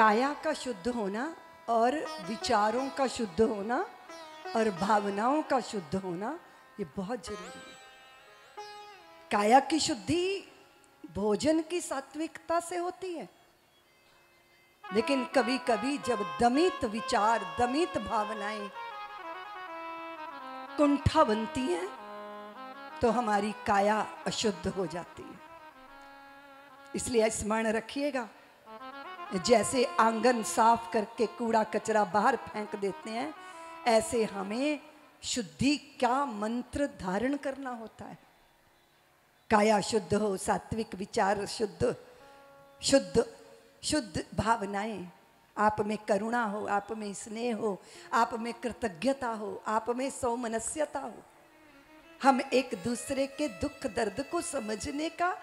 काया का शुद्ध होना और विचारों का शुद्ध होना और भावनाओं का शुद्ध होना ये बहुत जरूरी है। काया की शुद्धि भोजन की सात्विकता से होती है, लेकिन कभी कभी जब दमित विचार, दमित भावनाएं कुंठा बनती हैं तो हमारी काया अशुद्ध हो जाती है। इसलिए स्मरण रखिएगा, जैसे आंगन साफ करके कूड़ा कचरा बाहर फेंक देते हैं, ऐसे हमें शुद्धि का मंत्र धारण करना होता है। काया शुद्ध हो, सात्विक विचार शुद्ध, शुद्ध शुद्ध भावनाएं, आप में करुणा हो, आप में स्नेह हो, आप में कृतज्ञता हो, आप में सौमनस्यता हो। हम एक दूसरे के दुख दर्द को समझने का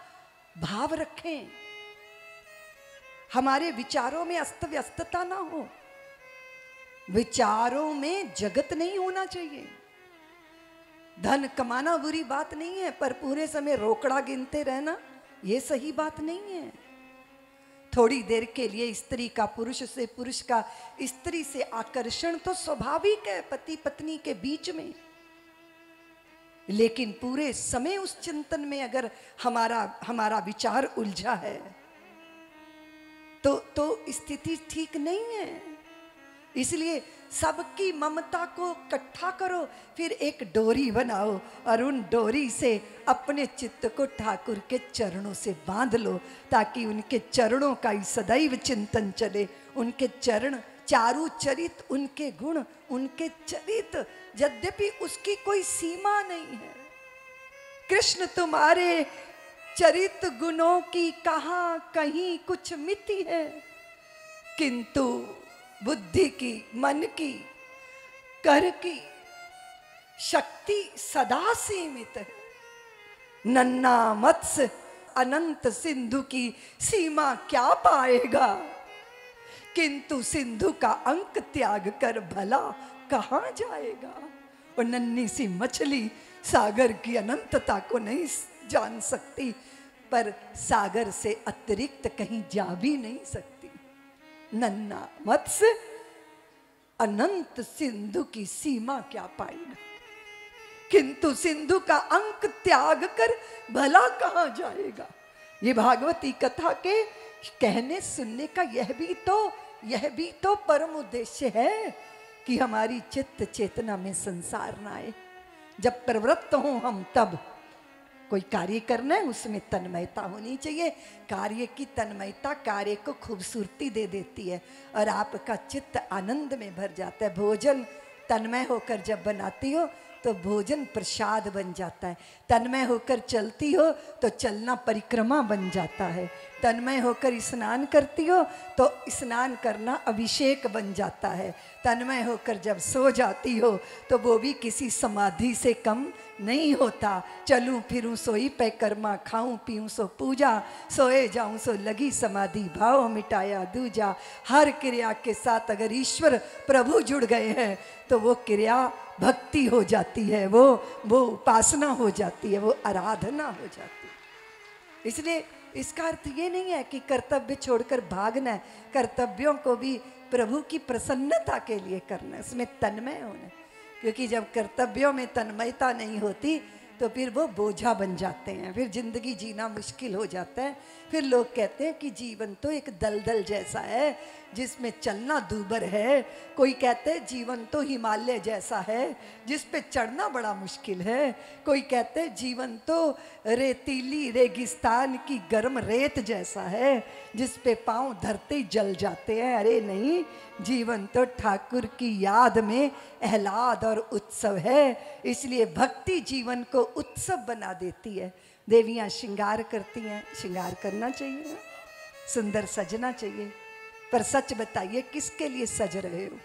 भाव रखें। हमारे विचारों में अस्त व्यस्तता ना हो, विचारों में जगत नहीं होना चाहिए। धन कमाना बुरी बात नहीं है, पर पूरे समय रोकड़ा गिनते रहना ये सही बात नहीं है। थोड़ी देर के लिए स्त्री का पुरुष से, पुरुष का स्त्री से आकर्षण तो स्वाभाविक है पति पत्नी के बीच में, लेकिन पूरे समय उस चिंतन में अगर हमारा विचार उलझा है तो स्थिति ठीक नहीं है। इसलिए सबकी ममता को इकट्ठा करो, फिर एक डोरी बनाओ और उन डोरी से अपने चित्त को ठाकुर के चरणों से बांध लो, ताकि उनके चरणों का ही सदैव चिंतन चले। उनके चरण, चारु चरित उनके गुण, उनके चरित, यद्यपि उसकी कोई सीमा नहीं है। कृष्ण तुम्हारे चरित गुणों की कहाँ कहीं कुछ मिति है, किंतु बुद्धि की, मन की, कर की शक्ति सदा सीमित है। नन्ना मत्स्य अनंत सिंधु की सीमा क्या पाएगा, किंतु सिंधु का अंक त्याग कर भला कहाँ जाएगा। और नन्ही सी मछली सागर की अनंतता को नहीं जान सकती, पर सागर से अतिरिक्त कहीं जा भी नहीं सकती। नन्ना मत्स्य अनंत सिंधु की सीमा क्या पाएगा, किंतु सिंधु का अंक त्याग कर भला कहाँ जाएगा। ये भागवती कथा के कहने सुनने का यह भी तो परम उद्देश्य है कि हमारी चित्त चेतना में संसार ना आए। जब प्रवृत्त हो हम, तब कोई कार्य करना है उसमें तन्मयता होनी चाहिए। कार्य की तन्मयता कार्य को खूबसूरती दे देती है और आपका चित्त आनंद में भर जाता है। भोजन तन्मय होकर जब बनाती हो तो भोजन प्रसाद बन जाता है। तन्मय होकर चलती हो तो चलना परिक्रमा बन जाता है। तन्मय होकर स्नान करती हो तो स्नान करना अभिषेक बन जाता है। तन्मय होकर जब सो जाती हो तो वो भी किसी समाधि से कम नहीं होता। चलूं फिरूं सोई पे कर्मा, खाऊं पीऊं सो पूजा, सोए जाऊं सो लगी समाधि, भाव मिटाया दूजा। हर क्रिया के साथ अगर ईश्वर प्रभु जुड़ गए हैं तो वो क्रिया भक्ति हो जाती है, वो उपासना हो जाती है, वो आराधना हो जाती है। इसलिए इसका अर्थ ये नहीं है कि कर्तव्य छोड़कर भागना है। कर्तव्यों को भी प्रभु की प्रसन्नता के लिए करना है, उसमें तन्मय होना है। क्योंकि जब कर्तव्यों में तन्मयता नहीं होती तो फिर वो बोझा बन जाते हैं, फिर जिंदगी जीना मुश्किल हो जाता है। फिर लोग कहते हैं कि जीवन तो एक दलदल जैसा है जिसमें चलना दूभर है। कोई कहते हैं जीवन तो हिमालय जैसा है जिस पे चढ़ना बड़ा मुश्किल है। कोई कहते हैं जीवन तो रेतीली रेगिस्तान की गर्म रेत जैसा है जिस पे पांव धरते ही जल जाते हैं। अरे नहीं, जीवन तो ठाकुर की याद में आह्लाद और उत्सव है। इसलिए भक्ति जीवन को उत्सव बना देती है। देवियाँ श्रृंगार करती हैं, श्रृंगार करना चाहिए, सुंदर सजना चाहिए। पर सच बताइए किसके लिए सज रहे हो?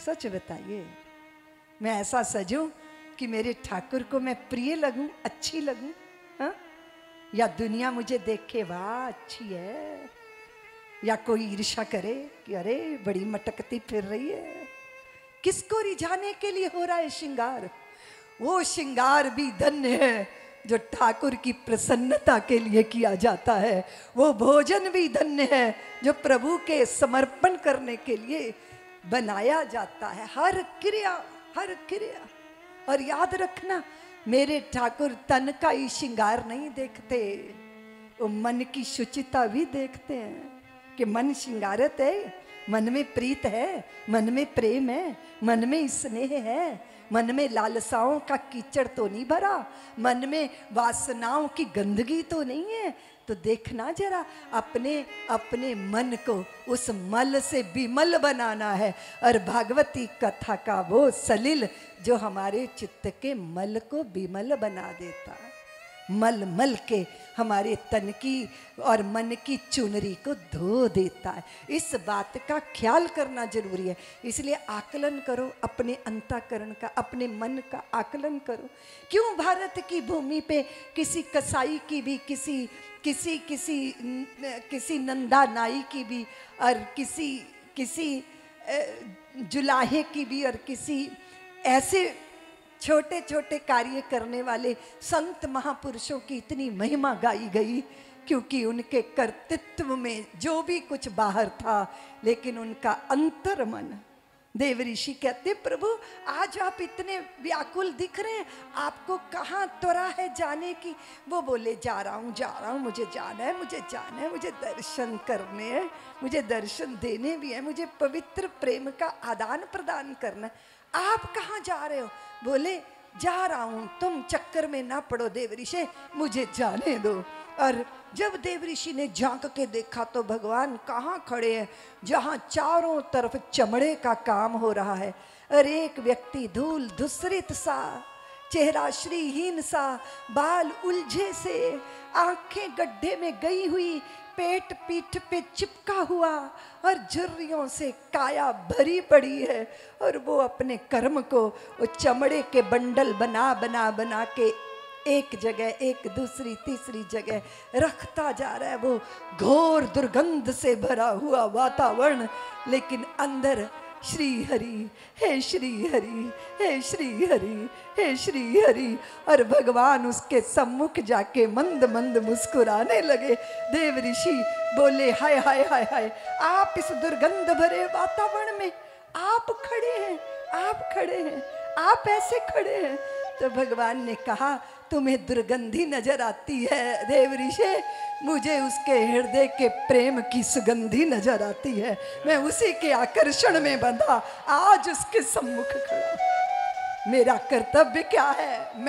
सच बताइए। मैं ऐसा सजूं कि मेरे ठाकुर को मैं प्रिय लगूं, अच्छी लगूं, हाँ? या दुनिया मुझे देखे वाह अच्छी है, या कोई ईर्ष्या करे कि अरे बड़ी मटकती फिर रही है। किसको रिझाने के लिए हो रहा है श्रृंगार? वो श्रृंगार भी धन्य है जो ठाकुर की प्रसन्नता के लिए किया जाता है। वो भोजन भी धन्य है जो प्रभु के समर्पण करने के लिए बनाया जाता है। हर क्रिया, हर क्रिया। और याद रखना, मेरे ठाकुर तन का ही श्रृंगार नहीं देखते, वो मन की शुचिता भी देखते हैं कि मन श्रृंगारत है, मन में प्रीत है, मन में प्रेम है, मन में स्नेह है, मन में लालसाओं का कीचड़ तो नहीं भरा, मन में वासनाओं की गंदगी तो नहीं है। तो देखना जरा, अपने अपने मन को उस मल से विमल बनाना है। और भागवती कथा का वो सलिल जो हमारे चित्त के मल को विमल बना देता है, मल मल के हमारे तन की और मन की चुनरी को धो देता है। इस बात का ख्याल करना जरूरी है। इसलिए आकलन करो अपने अंतःकरण का, अपने मन का आकलन करो। क्यों भारत की भूमि पे किसी कसाई की भी, किसी किसी किसी किसी नंदा नाई की भी, और किसी किसी जुलाहे की भी, और किसी ऐसे छोटे छोटे कार्य करने वाले संत महापुरुषों की इतनी महिमा गाई गई, क्योंकि उनके कर्तृत्व में जो भी कुछ बाहर था, लेकिन उनका अंतर मन। देव ऋषि कहते, प्रभु आज आप इतने व्याकुल दिख रहे हैं, आपको कहाँ त्वरा है जाने की? वो बोले, जा रहा हूँ, मुझे जाना है, मुझे जाना है, मुझे दर्शन करने हैं, मुझे दर्शन देने भी है, मुझे पवित्र प्रेम का आदान प्रदान करना है। आप कहाँ जा रहे हो? बोले, जा रहा हूं, तुम चक्कर में ना पड़ो देव ऋषि, मुझे जाने दो। और जब देव ऋषि ने झांक के देखा तो भगवान कहाँ खड़े हैं, जहाँ चारों तरफ चमड़े का काम हो रहा है, और एक व्यक्ति धूल धूसरित सा, चेहरा श्रीहीन सा, बाल उलझे से, आंखें गड्ढे में गई हुई, पेट पीठ पे चिपका हुआ, और झुर्रियों से काया भरी पड़ी है, और वो अपने कर्म को वो चमड़े के बंडल बना बना बना के एक जगह, एक दूसरी तीसरी जगह रखता जा रहा है। वो घोर दुर्गंध से भरा हुआ वातावरण, लेकिन अंदर श्री हरि, हे श्री हरि, हे श्री हरि, हे श्री हरि। और भगवान उसके सम्मुख जाके मंद मंद मुस्कुराने लगे। देव ऋषि बोले, हाय हाय हाय हाय, आप इस दुर्गंध भरे वातावरण में आप खड़े हैं, आप खड़े हैं, आप ऐसे खड़े हैं। तो भगवान ने कहा, तुम्हें दुर्गंधी नजर आती है देव ऋषि, मुझे उसके हृदय के प्रेम की सुगंधी नजर आती है। मैं उसी के आकर्षण में बंधा आज उसके सम्मुख खड़ा। मेरा कर्तव्य क्या है?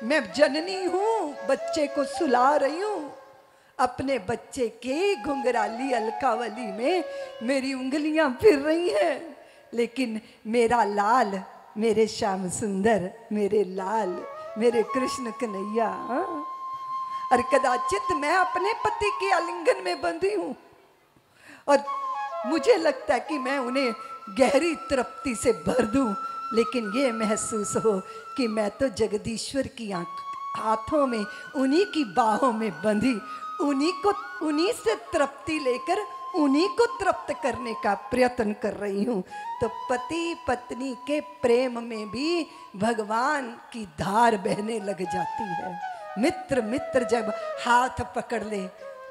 मैं जननी हूँ, बच्चे को सुला रही हूँ। अपने बच्चे के घुंघराली अलकावली में मेरी उंगलियां फिर रही हैं, लेकिन मेरा लाल, मेरे श्याम सुंदर, मेरे लाल, मेरे कृष्ण कन्हैया, और कदाचित मैं अपने पति के आलिंगन में बंधी हूं, और मुझे लगता है कि मैं उन्हें गहरी तृप्ति से भर दूं, लेकिन ये महसूस हो कि मैं तो जगदीश्वर की हाथों में, उन्हीं की बाहों में बंधी, उन्हीं से तृप्ति लेकर उन्हीं को तृप्त करने का प्रयत्न कर रही हूँ। तो पति पत्नी के प्रेम में भी भगवान की धार बहने लग जाती है। मित्र मित्र जब हाथ पकड़ ले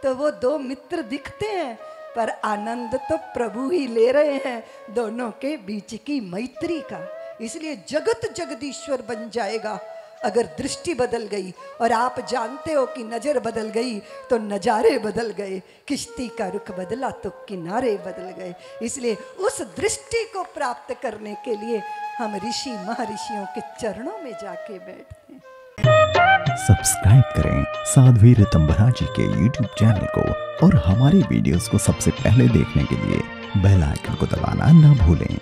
तो वो दो मित्र दिखते हैं, पर आनंद तो प्रभु ही ले रहे हैं दोनों के बीच की मैत्री का। इसलिए जगत जगदीश्वर बन जाएगा अगर दृष्टि बदल गई। और आप जानते हो कि नजर बदल गई तो नजारे बदल गए, किश्ती का रुख बदला तो किनारे बदल गए। इसलिए उस दृष्टि को प्राप्त करने के लिए हम ऋषि महर्षियों के चरणों में जाके बैठते हैं। सब्सक्राइब करें साध्वी ऋतंभरा जी के YouTube चैनल को, और हमारी वीडियोस को सबसे पहले देखने के लिए बेल आइकन को दबाना ना भूलें।